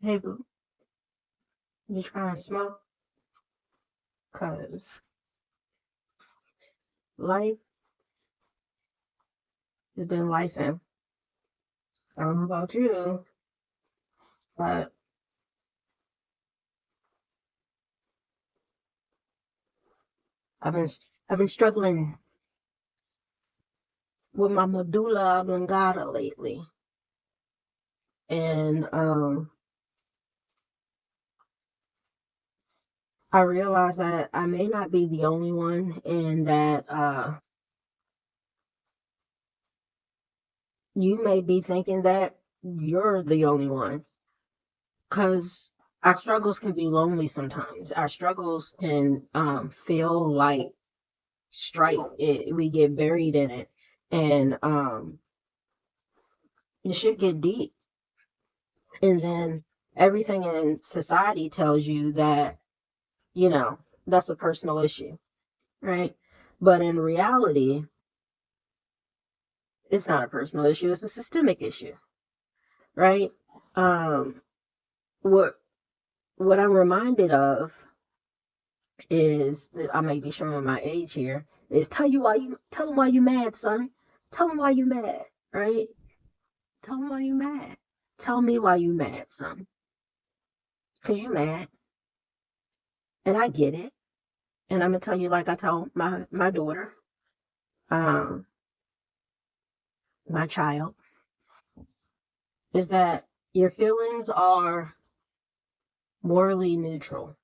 Hey boo, you trying to smoke? Cause life has been lifing. I don't know about you, but I've been I've been struggling with my medulla oblongata lately, and I realized that I may not be the only one, and that you may be thinking that you're the only one. Cause our struggles can be lonely sometimes. Our struggles can feel like strife. We get buried in it, and it should get deep. And then everything in society tells you that, you know, that's a personal issue, right? But in reality, it's not a personal issue, it's a systemic issue, right? Um, what what I'm reminded of is that I may be showing my age here, is tell them why you mad, son. Tell them why you mad, right? Tell them why you mad. Tell me why you mad, son. Cause you mad, and I get it. And I'm gonna tell you, like I told my daughter, um, my child, is that your feelings are morally neutral.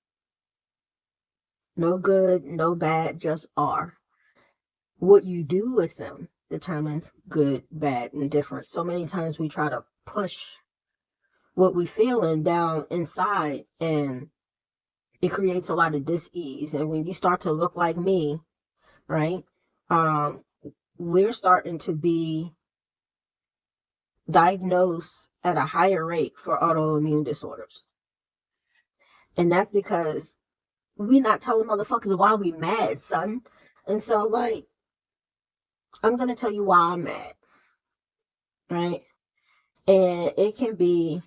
No good, no bad, just are. What you do with them determines good, bad, and different. So many times we try to push what we feeling down inside, and it creates a lot of dis-ease. And when you start to look like me, right? Um, we're starting to be diagnosed at a higher rate for autoimmune disorders. And that's because we not telling motherfuckers why we mad, son. And so, like, I'm gonna tell you why I'm mad, right? And it can be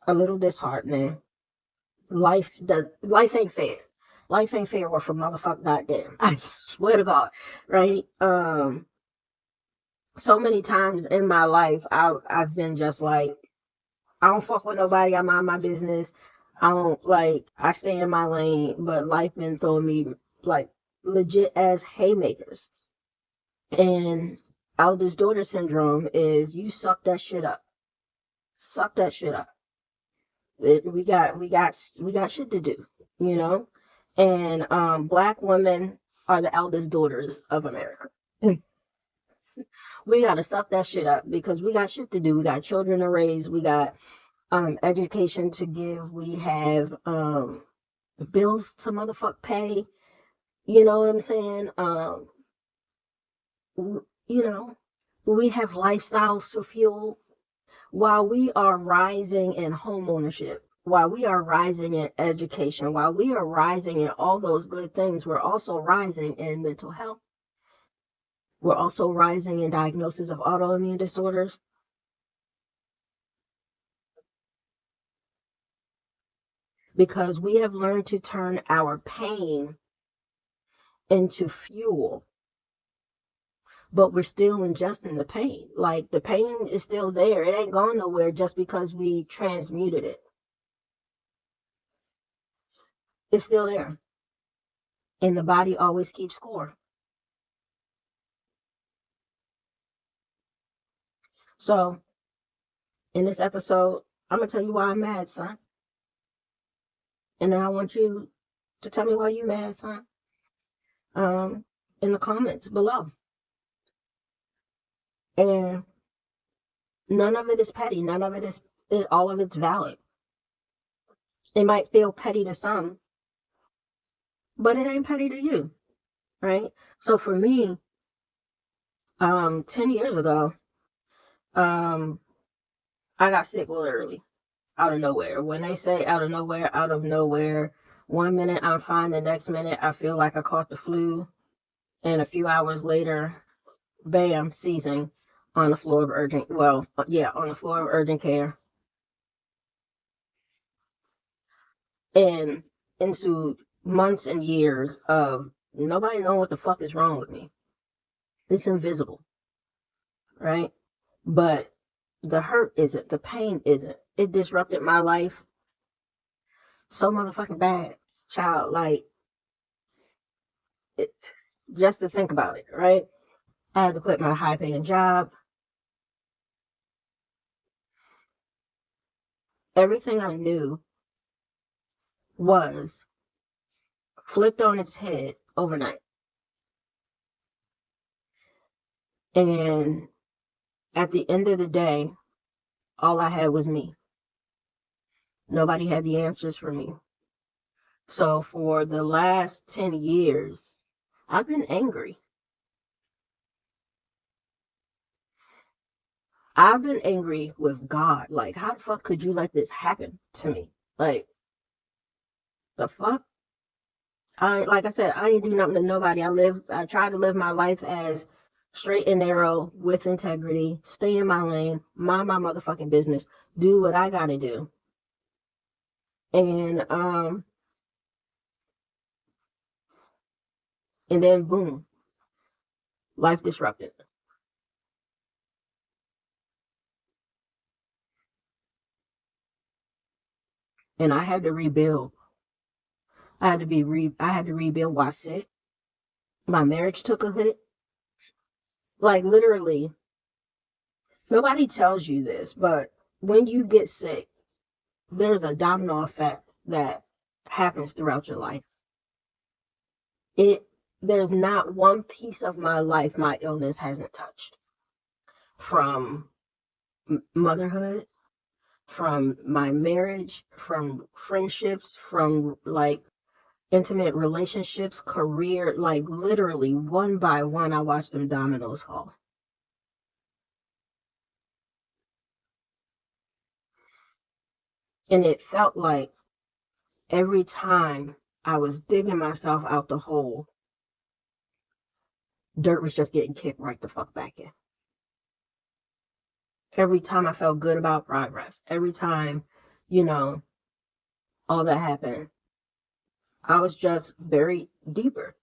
a little disheartening. Life ain't fair. Life ain't fair worth a motherfucker goddamn. I swear to God, right? So many times in my life, I've been just like, I don't fuck with nobody. I mind my business. I don't like. I stay in my lane. But life been throwing me like legit as haymakers. And eldest daughter syndrome is you suck that shit up. Suck that shit up. We got shit to do. You know. And black women are the eldest daughters of America. We gotta suck that shit up because we got shit to do. We got children to raise. We got education to give. We have bills to motherfuck pay. You know what I'm saying? You know, we have lifestyles to fuel. While we are rising in home ownership, while we are rising in education, while we are rising in all those good things, we're also rising in mental health. We're also rising in diagnosis of autoimmune disorders because we have learned to turn our pain into fuel, but we're still ingesting the pain. Like the pain is still there. It ain't gone nowhere just because we transmuted it. It's still there. And the body always keeps score. So in this episode, I'm gonna tell you why I'm mad, son. And then I want you to tell me why you mad, son. Um, in the comments below. And none of it is petty. None of it is all of it's valid. It might feel petty to some, but it ain't petty to you, right? So for me, 10 years ago, um, I got sick literally out of nowhere. When they say out of nowhere, one minute I'm fine, the next minute I feel like I caught the flu, and a few hours later, bam, seizing. on the floor of urgent, well, yeah, on the floor of urgent care, and into months and years of nobody knowing what the fuck is wrong with me. It's invisible, right? But the hurt isn't, the pain isn't. It disrupted my life so motherfucking bad, child. Like, it, just to think about it, right? I had to quit my high paying job. Everything I knew was flipped on its head overnight. And at the end of the day, all I had was me. Nobody had the answers for me. So for the last 10 years, I've been angry. I've been angry with God. Like, how the fuck could you let this happen to me? Like, the fuck? Like I said, I ain't do nothing to nobody. I try to live my life as straight and narrow with integrity, stay in my lane, mind my motherfucking business, do what I gotta do. And and then boom, life disrupted. And I had to rebuild. I had to rebuild while sick. My marriage took a hit. Like literally, nobody tells you this, but when you get sick, there's a domino effect that happens throughout your life. It There's not one piece of my life my illness hasn't touched. From motherhood, from my marriage, from friendships, from like intimate relationships, career, like literally one by one I watched them dominoes fall. And it felt like every time I was digging myself out the hole, dirt was just getting kicked right the fuck back in. Every time I felt good about progress, every time, you know, all that happened, I was just buried deeper.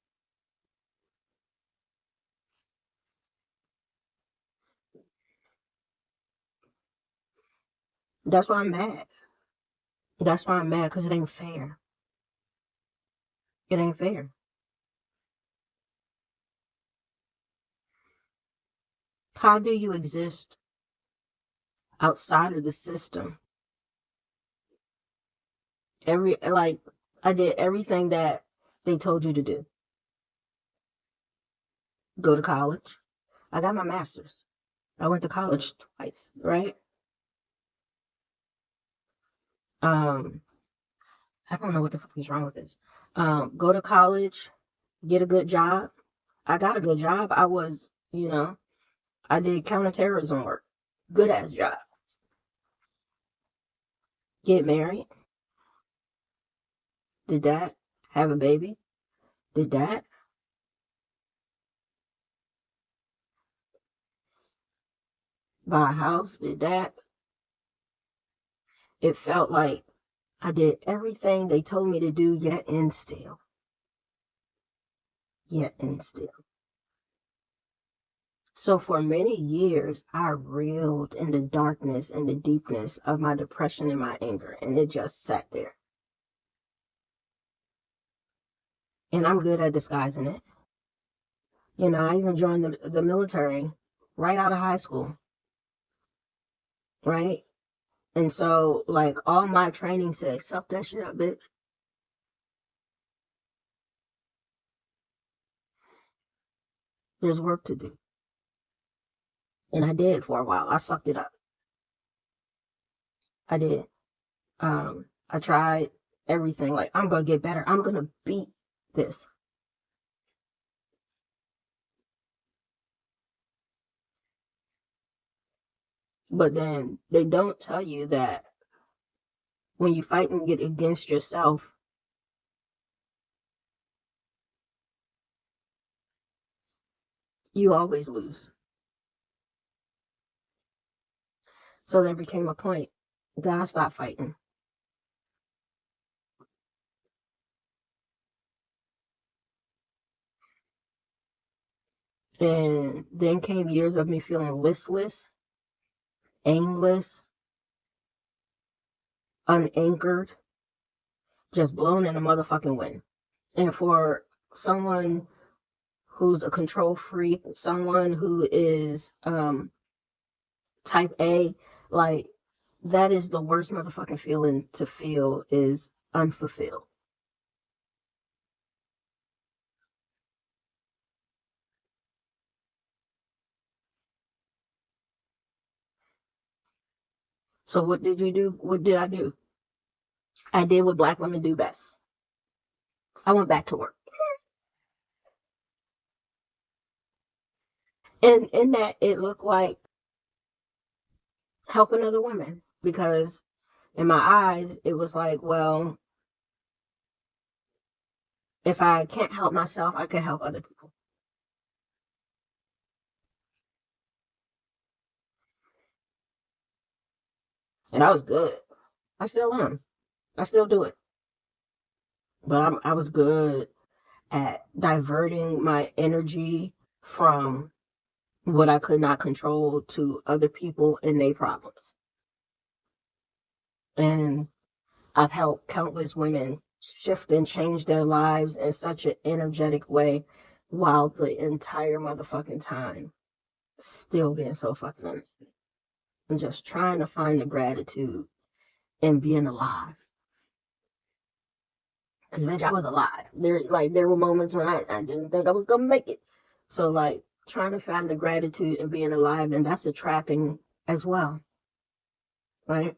That's why I'm mad. That's why I'm mad, because it ain't fair. It ain't fair. How do you exist outside of the system? Like, I did everything that they told you to do. Go to college. I got my master's. I went to college twice, right? Um, I don't know what the fuck is wrong with this. Go to college, get a good job. I got a good job. I did counterterrorism work. Good ass job. Get married. Did that. Have a baby. Did that. Buy a house. Did that. It felt like I did everything they told me to do, yet and still. Yet and still. So for many years, I reeled in the darkness and the deepness of my depression and my anger, and it just sat there. And I'm good at disguising it. I even joined the military right out of high school, right? And so, like, all my training says, suck that shit up, bitch. There's work to do. And I did for a while. I sucked it up. I did. I tried everything. Like, I'm going to get better. I'm going to beat this. But then they don't tell you that when you fight and get against yourself, you always lose. So there became a point that I stopped fighting. And then came years of me feeling listless, aimless, unanchored, just blown in a motherfucking wind. And for someone who's a control freak, someone who is type A, like, that is the worst motherfucking feeling to feel, is unfulfilled. So what did you do? What did I do? I did what black women do best. I went back to work. And in that, it looked like helping other women, because in my eyes, it was like, well, if I can't help myself, I can help other people. And I was good. I still am. I still do it. But I was good at diverting my energy from what I could not control to other people and their problems. And I've helped countless women shift and change their lives in such an energetic way, while the entire motherfucking time still being so fucking unhappy and just trying to find the gratitude in being alive. Cause bitch, I was alive. There were moments when I didn't think I was gonna make it. So like trying to find the gratitude in being alive, and that's a trapping as well, right?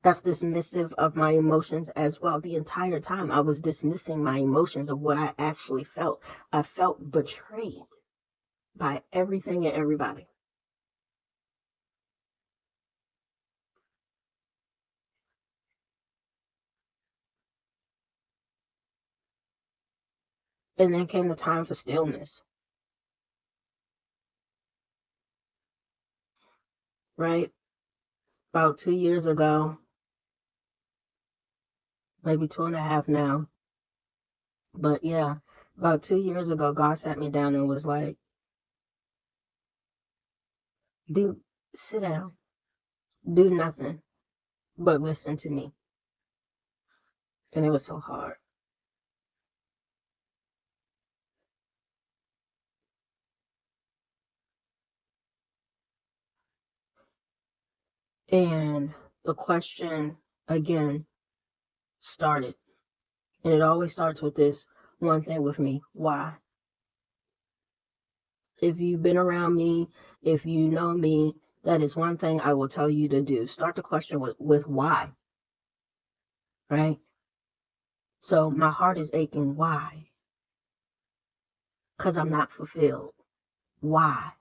That's dismissive of my emotions as well. The entire time I was dismissing my emotions of what I actually felt. I felt betrayed by everything and everybody. And then came the time for stillness, right? About 2 years ago, maybe two and a half now. But yeah, about 2 years ago, God sat me down and was like, do sit down, do nothing but listen to me. And it was so hard. And the question again started. And it always starts with this one thing with me: why? If you've been around me, if you know me, that is one thing I will tell you to do. Start the question with why, right? So my heart is aching. Why? Because I'm not fulfilled. Why?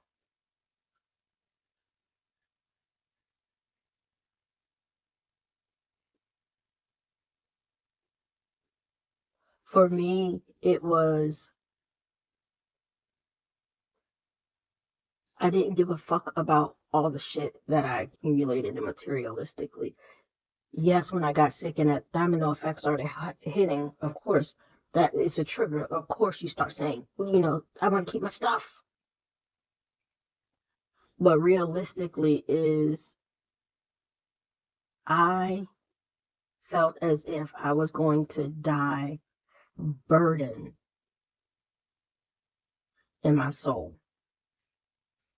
For me, it was, I didn't give a fuck about all the shit that I accumulated materialistically. Yes, when I got sick and that domino effect started hitting, of course, that is a trigger. Of course, you start saying, well, I want to keep my stuff. But realistically, is I felt as if I was going to die burdened in my soul.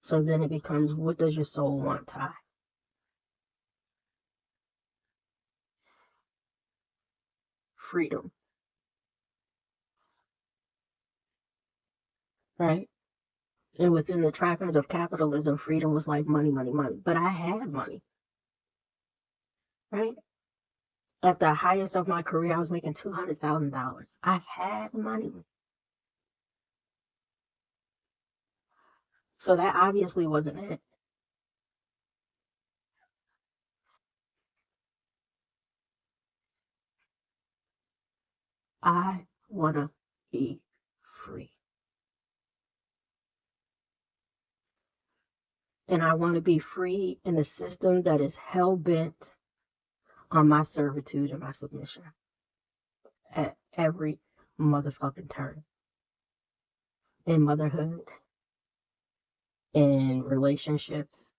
So then it becomes, what does your soul want, Ty? Freedom, right? And within the trappings of capitalism, freedom was like money, money, money. But I had money, right? At the highest of my career, I was making $200,000. I had money. So that obviously wasn't it. I want to be free. And I want to be free in a system that is hell-bent on my servitude and my submission at every motherfucking turn. In motherhood, in relationships,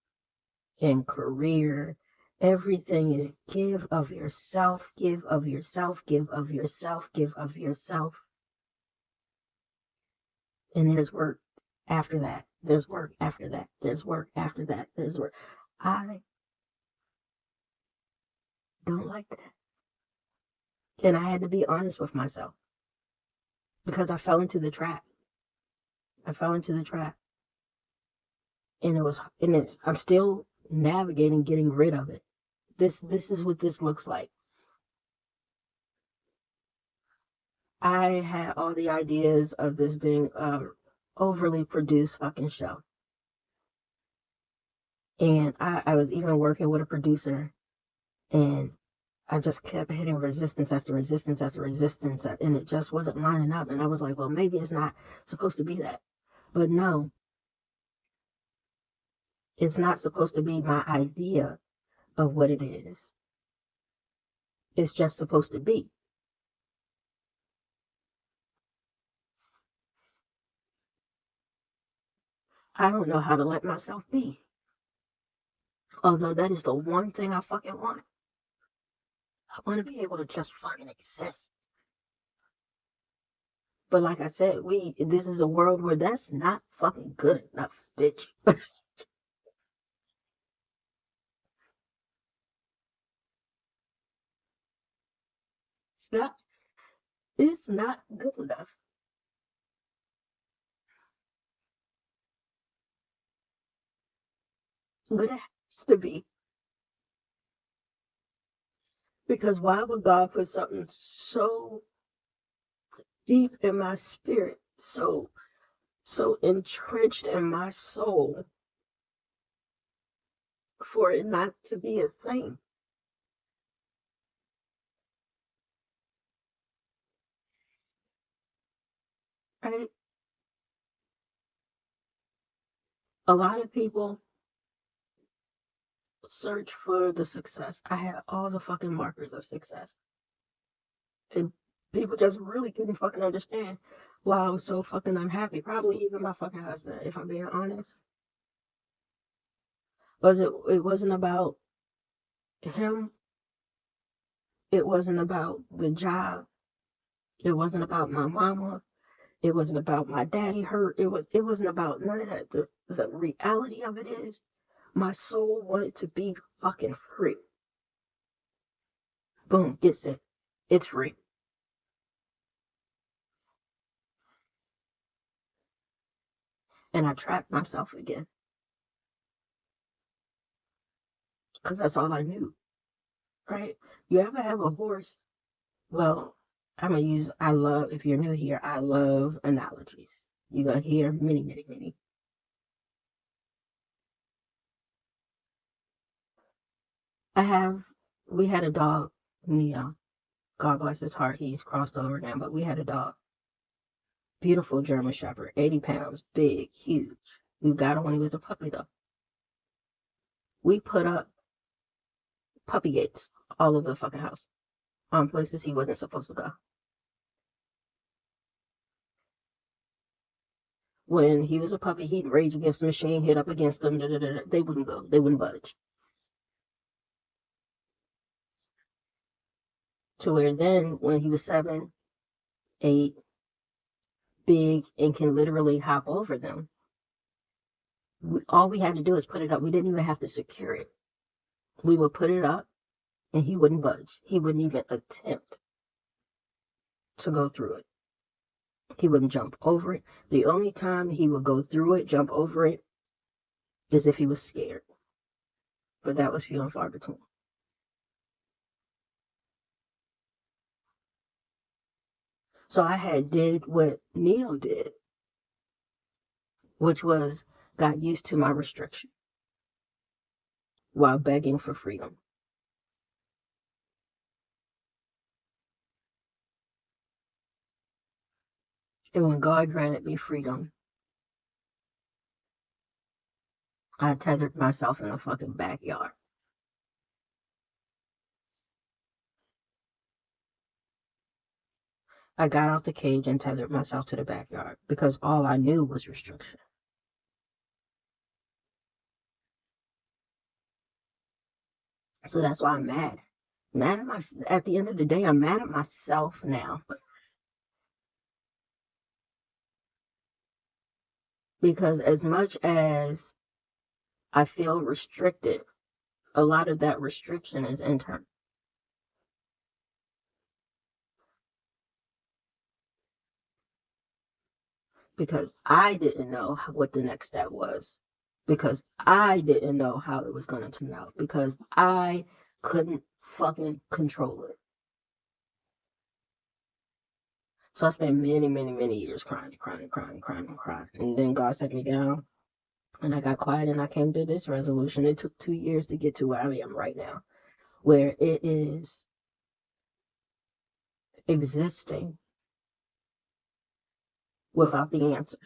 in career, everything is give of yourself, give of yourself, give of yourself, give of yourself. And there's work after that. There's work after that. There's work after that. There's work. I don't like that. And I had to be honest with myself because I fell into the trap. I fell into the trap. And I'm still navigating getting rid of it. This is what this looks like. I had all the ideas of this being a overly produced fucking show. And I was even working with a producer, and I just kept hitting resistance after resistance after resistance, and it just wasn't lining up. And I was like, well, maybe it's not supposed to be that. But no, it's not supposed to be my idea of what it is. It's just supposed to be. I don't know how to let myself be. Although that is the one thing I fucking want. I want to be able to just fucking exist. But like I said, this is a world where that's not fucking good enough, bitch. It's not. It's not good enough. But it has to be. Because why would God put something so deep in my spirit, so entrenched in my soul, for it not to be a thing? Right? A lot of people search for the success. I had all the fucking markers of success. And people just really couldn't fucking understand why I was so fucking unhappy. Probably even my fucking husband, if I'm being honest. It wasn't about him. It wasn't about the job. It wasn't about my mama. It wasn't about my daddy hurt. It wasn't about none of that. The reality of it is my soul wanted to be fucking free. Boom, gets it. It's free. And I trapped myself again. Because that's all I knew. Right? You ever have a horse? Well, if you're new here, I love analogies. You're going to hear many, many, many. We had a dog, Neo. God bless his heart, he's crossed over now, but we had a dog. Beautiful German Shepherd, 80 pounds, big, huge. We got him when he was a puppy, though. We put up puppy gates all over the fucking house on places he wasn't supposed to go. When he was a puppy, he'd rage against the machine, hit up against them. Da, da, da, da. They wouldn't go. They wouldn't budge. To where then, when he was 7, 8, big, and can literally hop over them, all we had to do is put it up. We didn't even have to secure it. We would put it up, and he wouldn't budge. He wouldn't even attempt to go through it. He wouldn't jump over it. The only time he would go through it, jump over it, is if he was scared. But that was few and far between. So I had did what Neil did, which was got used to my restriction while begging for freedom. And when God granted me freedom, I tethered myself in a fucking backyard. I got out the cage and tethered myself to the backyard because all I knew was restriction. So that's why I'm mad. Mad at my. At the end of the day, I'm mad at myself now because as much as I feel restricted, a lot of that restriction is internal. Because I didn't know what the next step was. Because I didn't know how it was going to turn out. Because I couldn't fucking control it. So I spent many, many, many years crying. And then God set me down and I got quiet and I came to this resolution. It took 2 years to get to where I am right now, where it is existing without the answer.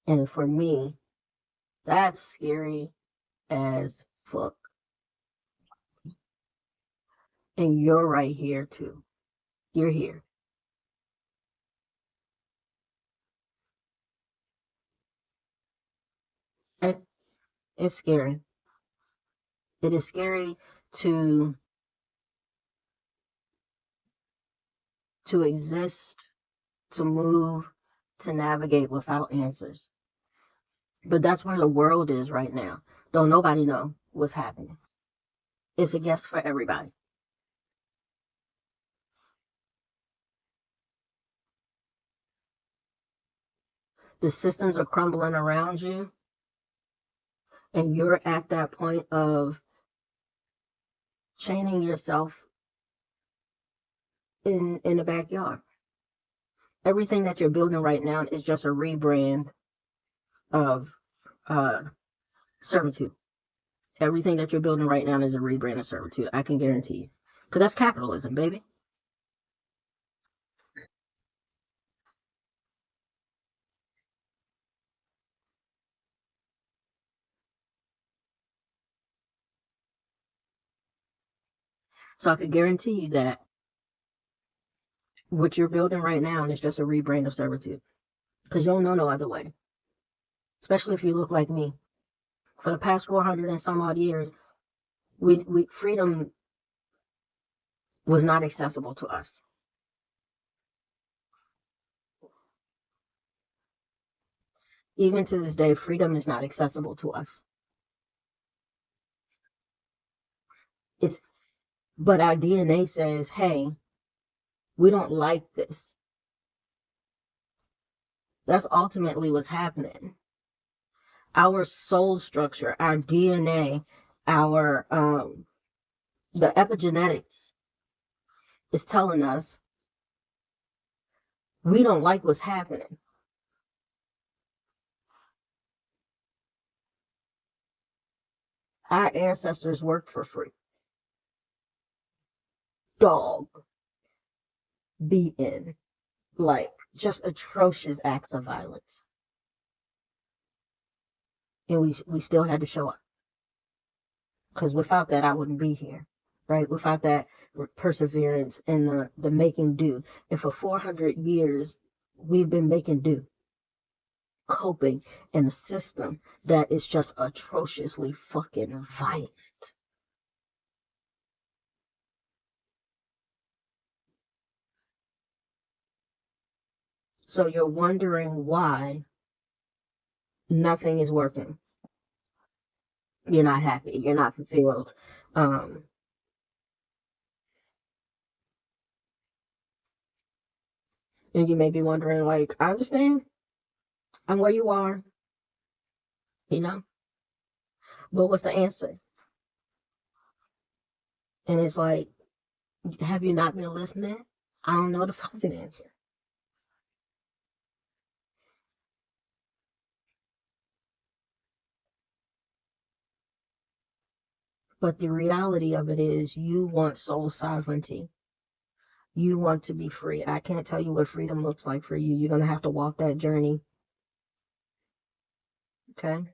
And for me, that's scary as fuck. And you're right here too. You're here. And it's scary. It is scary to exist, to move, to navigate without answers. But that's where the world is right now. Don't nobody know what's happening. It's a guess for everybody. The systems are crumbling around you, and you're at that point of chaining yourself in the backyard. Everything that you're building right now is just a rebrand of uh, servitude. Everything that you're building right now is a rebrand of servitude. I can guarantee you. Because that's capitalism, baby. So I can guarantee you that what you're building right now is just a rebrand of servitude. Because you don't know no other way. Especially if you look like me. For the past 400 and some odd years, freedom was not accessible to us. Even to this day, freedom is not accessible to us. It's but our DNA says, hey, we don't like this. That's ultimately what's happening. Our soul structure, our DNA, our the epigenetics is telling us we don't like what's happening. Our ancestors worked for free. Dog, beaten, like just atrocious acts of violence. And we still had to show up. Because without that, I wouldn't be here, right? Without that perseverance and the making do. And for 400 years, we've been making do, coping in a system that is just atrociously fucking violent. So you're wondering why nothing is working. You're not happy. You're not fulfilled. Um, and you may be wondering, like, I understand. I'm where you are, you know? But what's the answer? And it's like, have you not been listening? I don't know the fucking answer. But the reality of it is, you want soul sovereignty. You want to be free. I can't tell you what freedom looks like for you. You're going to have to walk that journey. Okay?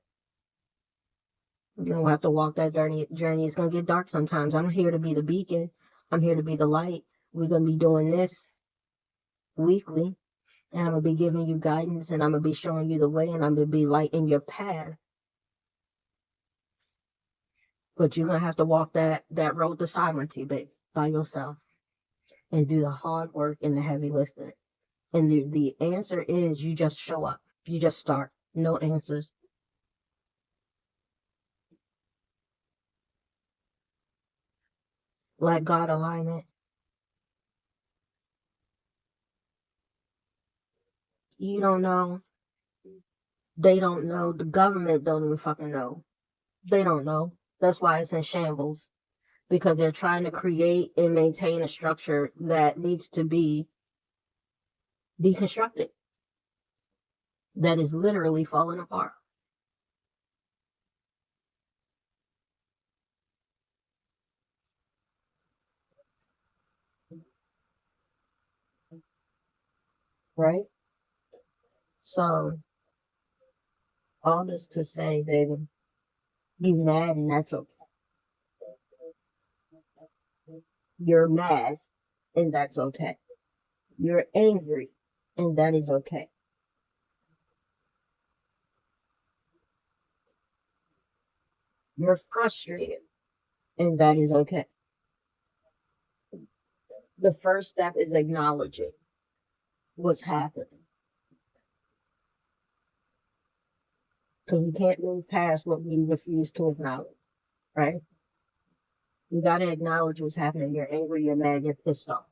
You're going to have to walk that journey. It's going to get dark sometimes. I'm here to be the beacon. I'm here to be the light. We're going to be doing this weekly. And I'm going to be giving you guidance. And I'm going to be showing you the way. And I'm going to be light in your path. But you're going to have to walk that road to sovereignty, babe, by yourself. And do the hard work and the heavy lifting. And the answer is you just show up. You just start. No answers. Let God align it. You don't know. They don't know. The government don't even fucking know. They don't know. That's why it's in shambles. Because they're trying to create and maintain a structure that needs to be deconstructed. That is literally falling apart. Right? So, all this to say, baby, be mad and that's okay. You're mad and that's okay. You're angry and that is okay. You're frustrated and that is okay. The first step is acknowledging what's happening. Because we can't move past what we refuse to acknowledge, right? You got to acknowledge what's happening. You're angry, you're mad, you're pissed off,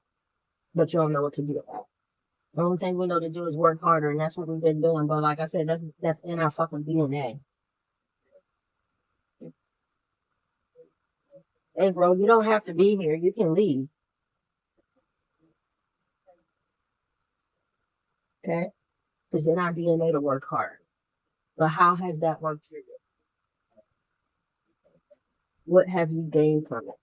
but you don't know what to do about it. The only thing we know to do is work harder, and that's what we've been doing. But like I said, that's in our fucking DNA. Hey, bro, you don't have to be here. You can leave. Okay? It's in our DNA to work hard. But how has that worked for you? What have you gained from it?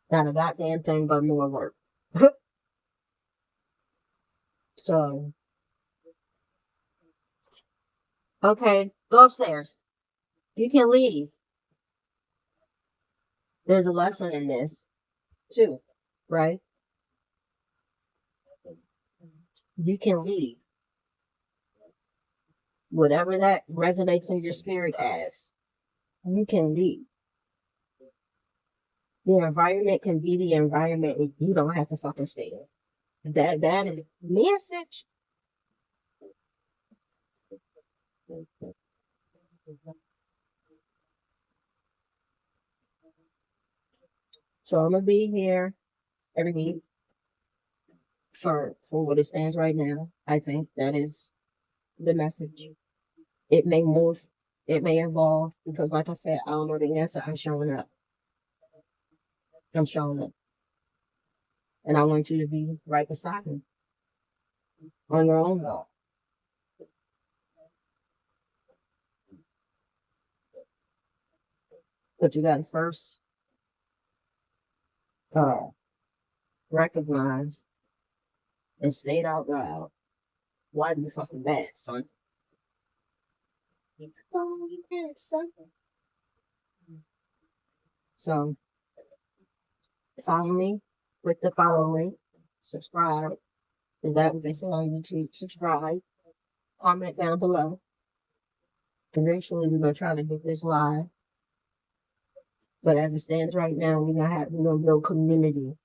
Not a goddamn thing but more work. So, okay, go upstairs. You can leave. There's a lesson in this, too, right? You can leave. Whatever that resonates in your spirit as, you can leave. The environment can be the environment and you don't have to fucking stay in. That is message. So I'm gonna be here every week for what it stands right now. I think that is the message. It may move, it may evolve because, like I said, I don't know the answer. I'm showing up. I'm showing up, and I want you to be right beside me on your own walk. But you got to first uh, recognize and state out loud why you fucking bad, son. Oh, you bad, son. So follow me, click the follow link, subscribe. Is that what they say on YouTube? Subscribe. Comment down below. Eventually, we're gonna try to get this live. But as it stands right now, we're gonna build community.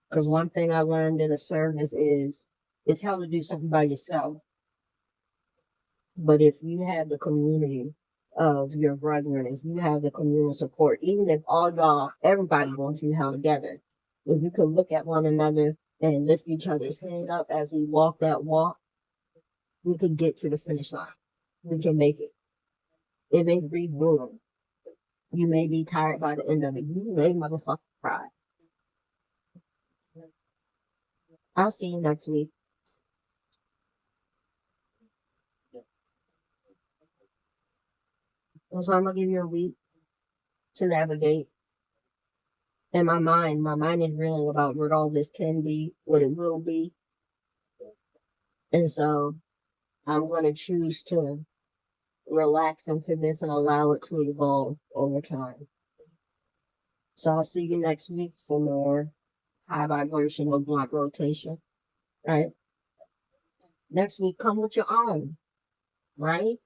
Because one thing I learned in the service is it's hard to do something by yourself. But if you have the community of your brethren, if you have the communal support, even if everybody wants you held together, if you can look at one another and lift each other's hand up as we walk that walk, we can get to the finish line. We can make it. It may be brutal. You may be tired by the end of it. You may motherfucking cry. I'll see you next week. And so I'm gonna give you a week to navigate. And my mind is reeling about what all this can be, what it will be. And so I'm going to choose to relax into this and allow it to evolve over time. So I'll see you next week for more high vibrational block rotation, right? Next week, come with your own, right?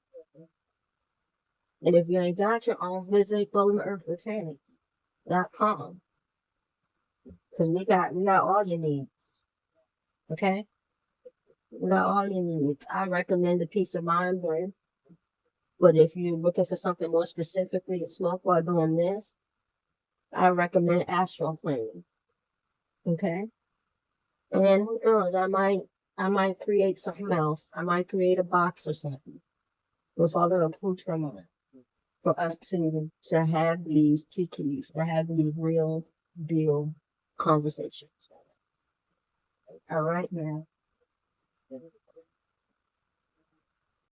And if you ain't got your own, visit goldenearthbotanic.com because we got all your needs, okay? We got all your needs. I recommend the Peace of Mind blend, but if you're looking for something more specifically to smoke while doing this, I recommend Astral Plane, okay? And who knows, I might create something else. I might create a box or something with other accoutrements for us to have these kikis, to have these real deal conversations. All right, now.